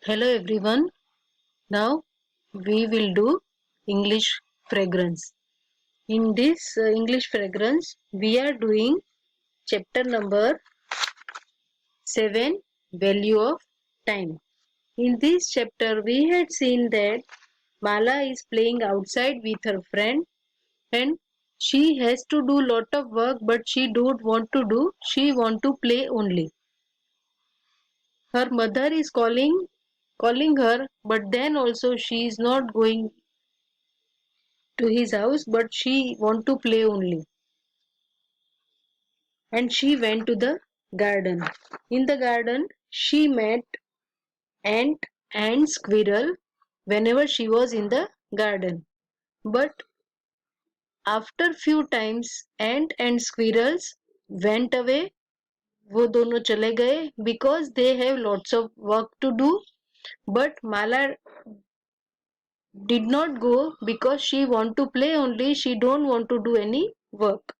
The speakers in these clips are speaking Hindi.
Hello everyone. Now we will do English fragrance. In this English fragrance, we are doing chapter number 7, Value of Time. In this chapter, we had seen that Mala is playing outside with her friend and she has to do lot of work but she don't want to do, she want to play only. Her mother is calling her, but then also she is not going to his house, but she want to play only. And she went to the garden. In the garden, she met ant and squirrel whenever she was in the garden. But after few times, ant and squirrels went away. वो दोनों चले गए because they have lots of work to do. But Mala did not go because she want to play only. She don't want to do any work.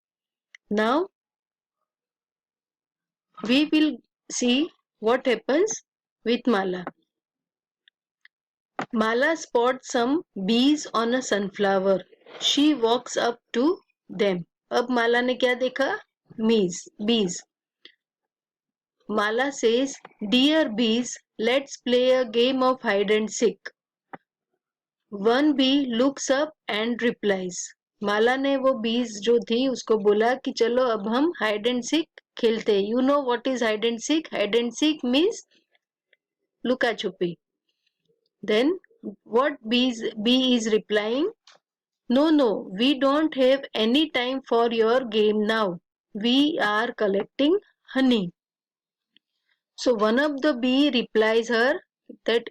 Now we will see what happens with Mala. Mala spots some bees on a sunflower. She walks up to them. अब माला ने क्या देखा? Bees. Mala says, "Dear bees, let's play a game of hide and seek." One bee looks up and replies. माला ने वो bees जो थी उसको बोला कि चलो अब हम hide and seek खेलते. You know what is hide and seek? Hide and seek means लुका छुपी. Then what bee is replying? No, we don't have any time for your game now. We are collecting honey. So one of the bee replies her that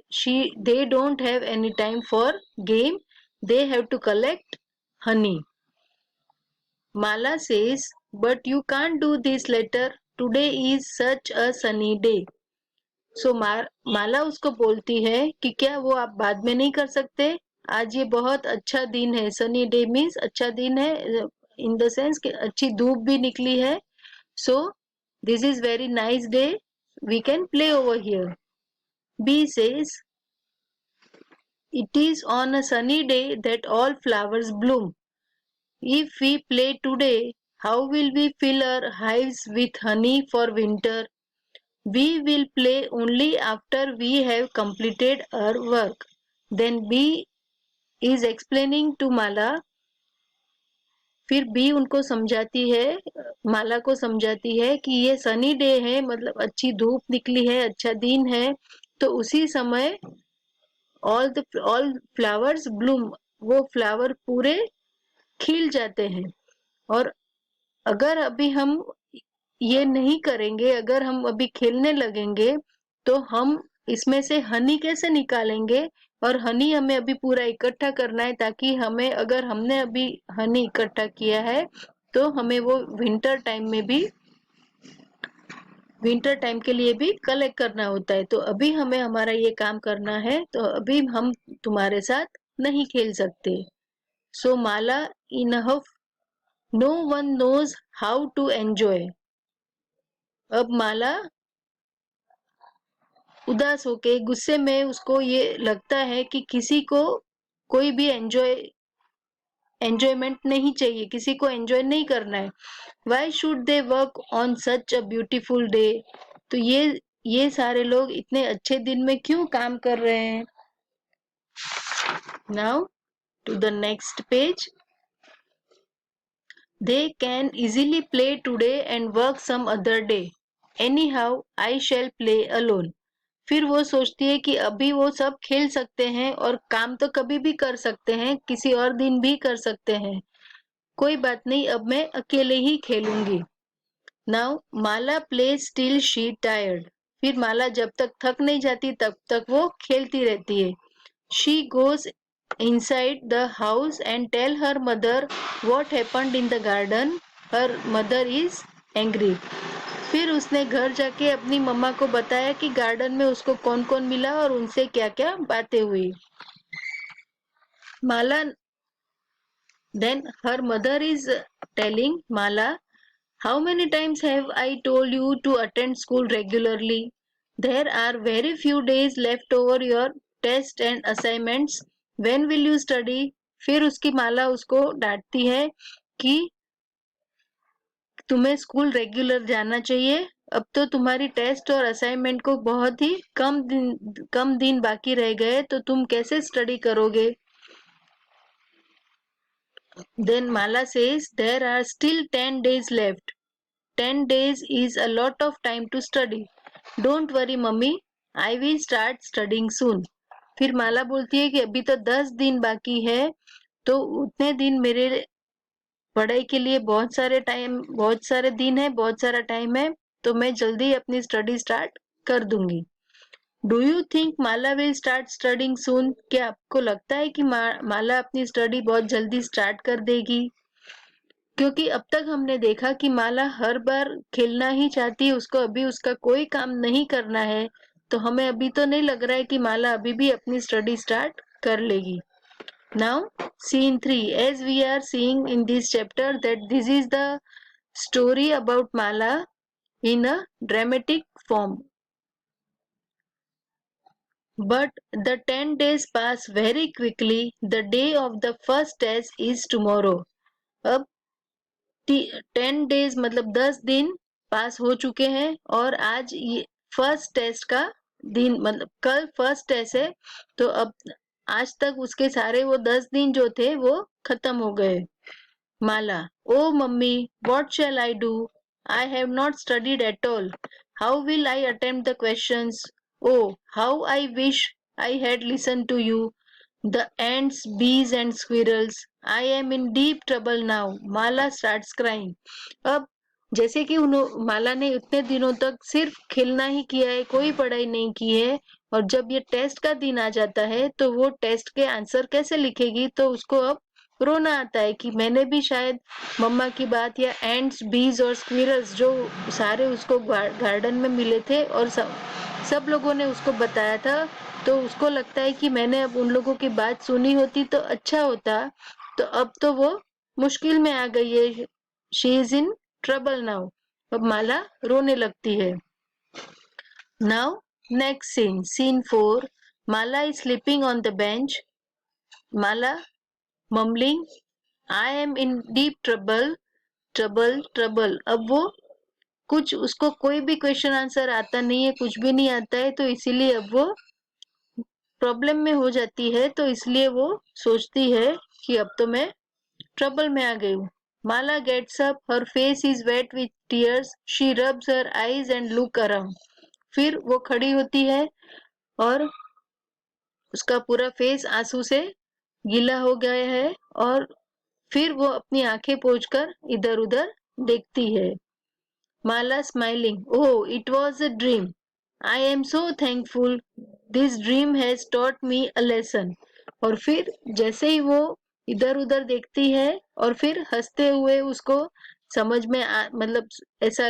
they don't have any time for game. They have to collect honey. Mala says, but you can't do this later. Today is such a sunny day. सो माला उसको बोलती है कि क्या वो आप बाद में नहीं कर सकते? आज ये बहुत अच्छा दिन है. सनी डे मीन्स अच्छा दिन है इन द सेंस कि अच्छी धूप भी निकली है. So this is very nice day. We can play over here. Bee says it is on a sunny day that all flowers bloom. If we play today how will we fill our hives with honey for winter? We will play only after we have completed our work. Then B is explaining to Mala. फिर बी उनको समझाती है, माला को समझाती है कि ये सनी डे है, मतलब अच्छी धूप निकली है, अच्छा दिन है. तो उसी समय ऑल फ्लावर्स ब्लूम, वो फ्लावर पूरे खिल जाते हैं. और अगर अभी हम ये नहीं करेंगे, अगर हम अभी खेलने लगेंगे तो हम इसमें से हनी कैसे निकालेंगे? और हनी हमें अभी पूरा इकट्ठा करना है ताकि हमें, अगर हमने अभी हनी इकट्ठा किया है तो हमें वो विंटर टाइम के लिए भी कलेक्ट करना होता है. तो अभी हमें हमारा ये काम करना है, तो अभी हम तुम्हारे साथ नहीं खेल सकते. So Mala enough no one knows how to enjoy. अब माला उदास होके, गुस्से में उसको ये लगता है कि किसी को कोई भी एंजॉयमेंट नहीं चाहिए, किसी को एंजॉय नहीं करना है. Why should they work on such a beautiful day? तो ये सारे लोग इतने अच्छे दिन में क्यों काम कर रहे हैं? Now to the next page. They can easily play today and work some other day. Anyhow I shall play alone. फिर वो सोचती है कि अभी वो सब खेल सकते हैं और काम तो कभी भी कर सकते हैं, किसी और दिन भी कर सकते हैं. कोई बात नहीं, अब मैं अकेले ही खेलूंगी. Now Mala play still she tired. फिर माला जब तक थक नहीं जाती तब तक वो खेलती रहती है. She goes inside the house and tell her mother what happened in the garden. Her mother is angry. फिर उसने घर जाके अपनी मम्मा को बताया कि गार्डन में उसको कौन कौन मिला और उनसे क्या क्या बातें हुई. माला then her mother is telling Mala, how many times have I told you to attend school regularly? There are very few days left over your test and assignments. When will you study? फिर उसकी माला उसको डांटती है कि तुम्हें स्कूल रेगुलर जाना चाहिए. अब तो तुम्हारी टेस्ट और असाइनमेंट को बहुत ही कम दिन बाकी रह गए, तो तुम कैसे स्टडी करोगे? Then Mala says there are still 10 days left. 10 days is a lot of time to study. Don't worry mummy, I will start studying soon. फिर माला बोलती है कि अभी तो 10 दिन बाकी है, तो उतने दिन मेरे पढ़ाई के लिए बहुत सारे दिन है, बहुत सारा टाइम है, तो मैं जल्दी अपनी स्टडी स्टार्ट कर दूंगी. Do you think Mala will start studying soon? क्या आपको लगता है कि माला अपनी स्टडी बहुत जल्दी स्टार्ट कर देगी? क्योंकि अब तक हमने देखा कि माला हर बार खेलना ही चाहती है, उसको अभी उसका कोई काम नहीं करना है, तो हमें अभी तो नहीं लग रहा है कि माला अभी भी अपनी स्टडी स्टार्ट कर लेगी. Now, scene 3. As we are seeing in this chapter that this is the story about Mala in a dramatic form. But the 10 days pass very quickly. The day of the first test is tomorrow. अब 10 days मतलब 10 दिन पास हो चुके हैं और आज ये फर्स्ट टेस्ट का दिन, मतलब कल फर्स्ट टेस्ट है, तो अब आज तक उसके सारे वो 10 दिन जो थे वो खत्म हो गए. Mala, oh mummy, what shall I do? I have not studied at all. How will I attempt the questions? Oh, how I wish I had listened to you. The ants, bees and squirrels. I am in deep trouble now. Mala starts crying. अब जैसे कि माला ने इतने दिनों तक सिर्फ खेलना ही किया है, कोई पढ़ाई नहीं की है, और जब ये टेस्ट का दिन आ जाता है तो वो टेस्ट के आंसर कैसे लिखेगी, तो उसको अब रोना आता है कि मैंने भी शायद मम्मा की बात या एंड्स, बीज और स्क्विरल्स जो सारे उसको गार्डन में मिले थे और सब लोगों ने उसको बताया था, तो उसको लगता है कि मैंने अब उन लोगों की बात सुनी होती तो अच्छा होता. तो अब तो वो मुश्किल में आ गई है. She is in trouble now. अब माला रोने लगती है. Now next scene 4. Mala is sleeping on the bench. Mala mumbling I am in deep trouble. Trouble. अब वो कुछ उसको कोई भी क्वेश्चन आंसर आता नहीं है, कुछ भी नहीं आता है, तो इसीलिए अब वो प्रॉब्लम में हो जाती है, तो इसलिए वो सोचती है कि अब तो मैं ट्रबल में आ गई हूँ. Mala gets up, her face is wet with tears, she rubs her eyes and look around. फिर वो खड़ी होती है और उसका पूरा फेस आंसू से गीला हो गया है, और फिर वो अपनी आंखें पोंछकर इधर उधर देखती है. Mala smiling, oh it was a dream. I am so thankful. This dream has taught me a lesson. और फिर जैसे ही वो इधर उधर देखती है और फिर हंसते हुए उसको समझ में मतलब ऐसा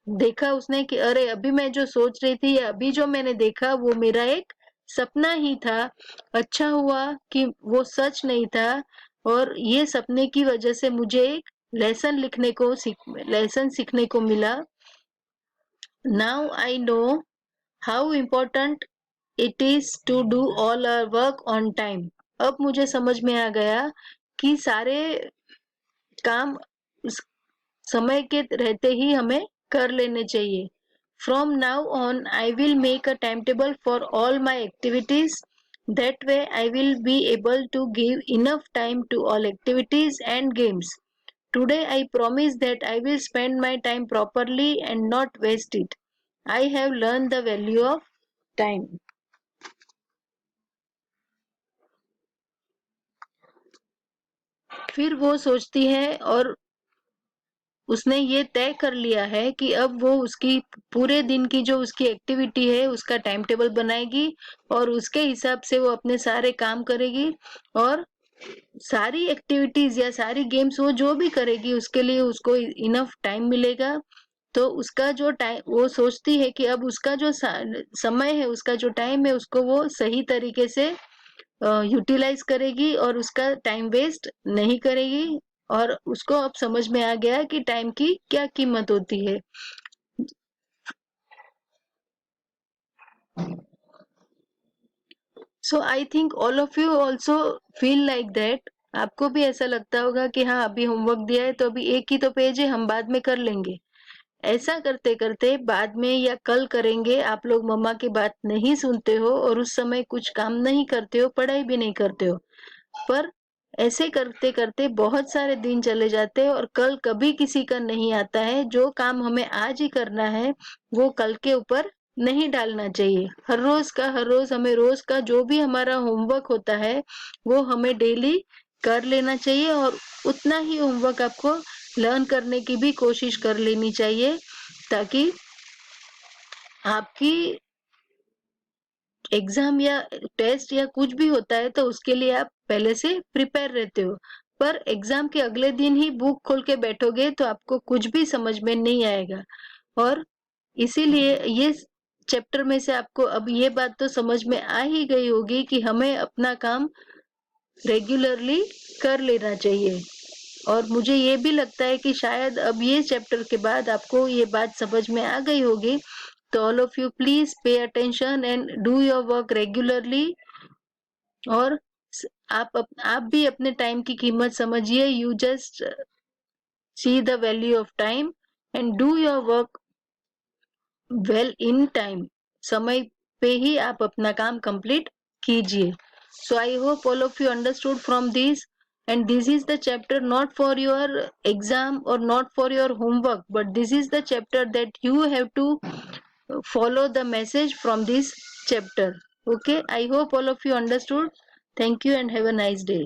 देखा उसने कि अरे अभी मैं जो सोच रही थी या अभी जो मैंने देखा वो मेरा एक सपना ही था. अच्छा हुआ कि वो सच नहीं था, और ये सपने की वजह से मुझे एक लेसन सीखने को मिला. Now I know how important it is to do all our work on time. अब मुझे समझ में आ गया कि सारे काम समय के रहते ही हमें कर लेने चाहिए. From now on I will make a time table for all my activities. That way I will be able to give enough time to all activities and games. Today I promise that I will spend my time properly and not waste it. I have learned the value of time. फिर वो सोचती है और उसने ये तय कर लिया है कि अब वो उसकी पूरे दिन की जो उसकी एक्टिविटी है उसका टाइम टेबल बनाएगी, और उसके हिसाब से वो अपने सारे काम करेगी, और सारी एक्टिविटीज या सारी गेम्स वो जो भी करेगी उसके लिए उसको इनफ टाइम मिलेगा. तो उसका जो टाइम, वो सोचती है कि अब उसका जो समय है, उसका जो टाइम है, उसको वो सही तरीके से यूटिलाइज करेगी और उसका टाइम वेस्ट नहीं करेगी. और उसको अब समझ में आ गया कि टाइम की क्या कीमत होती है. So I think all of you also feel like that. आपको भी ऐसा लगता होगा कि हाँ अभी होमवर्क दिया है तो अभी एक ही तो पेज है, हम बाद में कर लेंगे। ऐसा करते करते बाद में या कल करेंगे, आप लोग मम्मा की बात नहीं सुनते हो और उस समय कुछ काम नहीं करते हो, पढ़ाई भी नहीं करते हो। पर ऐसे करते करते बहुत सारे दिन चले जाते हैं और कल कभी किसी का नहीं आता है। जो काम हमें आज ही करना है वो कल के ऊपर नहीं डालना चाहिए। हर रोज हमें रोज का जो भी हमारा होमवर्क होता है वो हमें डेली कर लेना चाहिए और उतना ही होमवर्क आपको लर्न करने की भी कोशिश कर लेनी चाहिए, ताकि आपकी एग्जाम या टेस्ट या कुछ भी होता है तो उसके लिए आप पहले से प्रिपेयर रहते हो। पर एग्जाम के अगले दिन ही बुक खोल के बैठोगे तो आपको कुछ भी समझ में नहीं आएगा। और इसीलिए ये चैप्टर में से आपको अब ये बात तो समझ में आ ही गई होगी कि हमें अपना काम रेगुलरली कर लेना चाहिए। और मुझे ये भी लगता है कि शायद अब ये चैप्टर के बाद आपको ये बात समझ में आ गई होगी। तो all of you please pay attention and do your work regularly. और आप भी अपने टाइम की कीमत समझिए। You just see the value of time and do your work well in time. समय पे ही आप अपना काम कंप्लीट कीजिए। So I hope all of you understood from this, and this is the chapter not for your exam or not for your homework, but this is the chapter that you have to follow the message from this chapter. Okay, I hope all of you understood. Thank you and have a nice day.